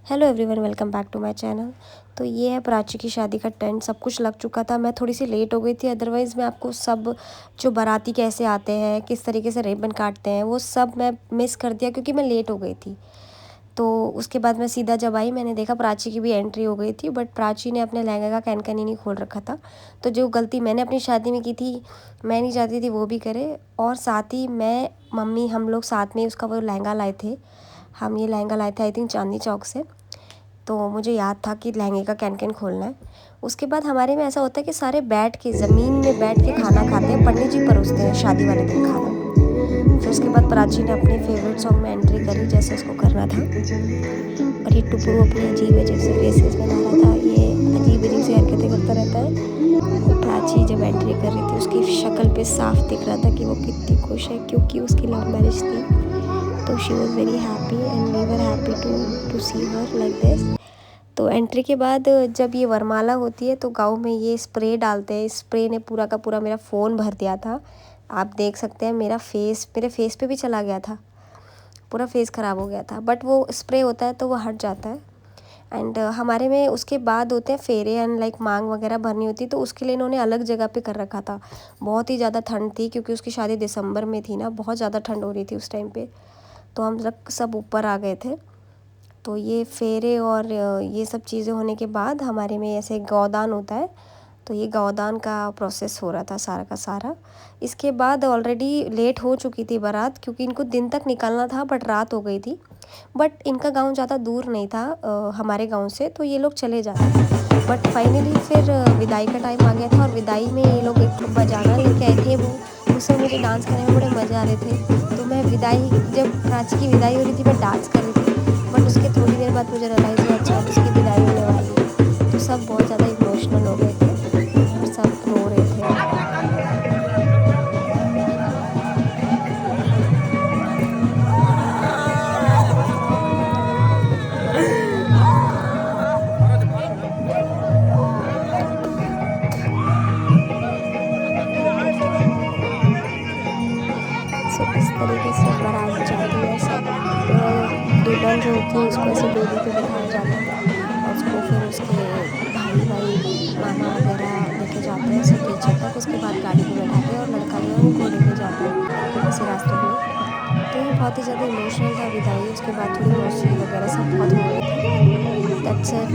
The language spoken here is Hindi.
Hello everyone, welcome back to my channel. तो ये है प्राची की शादी का टेंट। सब कुछ लग चुका था। मैं थोड़ी सी लेट हो गई थी, अदरवाइज़ मैं आपको सब जो बाराती कैसे आते हैं, किस तरीके से रिबन काटते हैं, वो सब मैं मिस कर दिया क्योंकि मैं लेट हो गई थी। तो उसके बाद मैं सीधा जब आई, मैंने देखा प्राची की भी एंट्री हो गई थी, बट प्राची ने अपने लहंगे का कैन ही नहीं खोल रखा था। तो जो गलती मैंने अपनी शादी में की थी, मैं नहीं चाहती थी वो भी करे। और साथ ही मैं, मम्मी, हम लोग साथ में उसका वो लहंगा लाए थे। हम ये लहंगा लाए थे आई थिंक चांदनी चौक से। तो मुझे याद था कि लहंगे का कैन खोलना है। उसके बाद हमारे में ऐसा होता है कि सारे बैठ के ज़मीन में बैठ के खाना खाते हैं। पंडित जी परोसते हैं शादी वाले दिन खाना। फिर उसके बाद प्राची ने अपने फेवरेट सॉन्ग में एंट्री करी, जैसे उसको करना था। और ये टुपरू अपनी अजीब अजीब से फेसेस बना रहा था, ये अजीब अजीब सी हरकतें करता रहता है। प्राची जब एंट्री कर रही थी, उसकी शक्ल पे साफ दिख रहा था कि वो कितनी खुश है, क्योंकि उसकी लव मैरिज थी। तो she was very happy and we were happy to see her like this. तो एंट्री के बाद जब ये वरमाला होती है तो गाँव में ये स्प्रे डालते हैं। स्प्रे ने पूरा का पूरा मेरा फ़ोन भर दिया था। आप देख सकते हैं मेरे फेस पे भी चला गया था, पूरा फेस ख़राब हो गया था। बट वो स्प्रे होता है तो वो हट जाता है। एंड हमारे में उसके बाद होते हैं फेरे एंड लाइक मांग वगैरह भरनी होती, तो उसके लिए इन्होंने अलग जगह पे कर रखा था। बहुत ही ज़्यादा ठंड थी क्योंकि उसकी शादी दिसंबर में थी ना, बहुत ज़्यादा ठंड हो रही थी उस टाइम पे। तो हम सब ऊपर आ गए थे। तो ये फेरे और ये सब चीज़ें होने के बाद हमारे में ऐसे गौदान होता है। तो ये गौदान का प्रोसेस हो रहा था सारा का सारा। इसके बाद ऑलरेडी लेट हो चुकी थी बारात, क्योंकि इनको दिन तक निकलना था बट रात हो गई थी। बट इनका गांव ज़्यादा दूर नहीं था हमारे गांव से, तो ये लोग चले जाते। बट फाइनली फिर विदाई का टाइम आ गया था और विदाई में ये लोग एक बजाना लेके आए थे। वो उसमें मुझे डांस करने में बड़े मज़े आ रहे थे। तो मैं विदाई, जब प्राची की विदाई हो रही थी, मैं डांस कर रही थी। बट उसके थोड़ी देर बाद मुझे रियलाइज़ हुआ अच्छा अब इसकी विदाई होने वाली है। तो सब बहुत ज़्यादा इमोशनल हो गए थे और सब रो रहे थे। सो इस तरीके से बारात जाती है। सब दुल्हन जो होती है उसको ऐसे डोली पे बिठाया जाता है और उसको फिर उसके भाई मामा वगैरह लेके जाते हैं सब पीछे तक। उसके बाद गाड़ी में बैठाते हैं और लड़का जो है वो घोड़े पे जाता है ऐसे रास्तों में। तो ये बहुत ही ज़्यादा इमोशनल था विदाई। उसके बाद थोड़ी मौसी वगैरह सब बहुत रो रहे थे। That's it.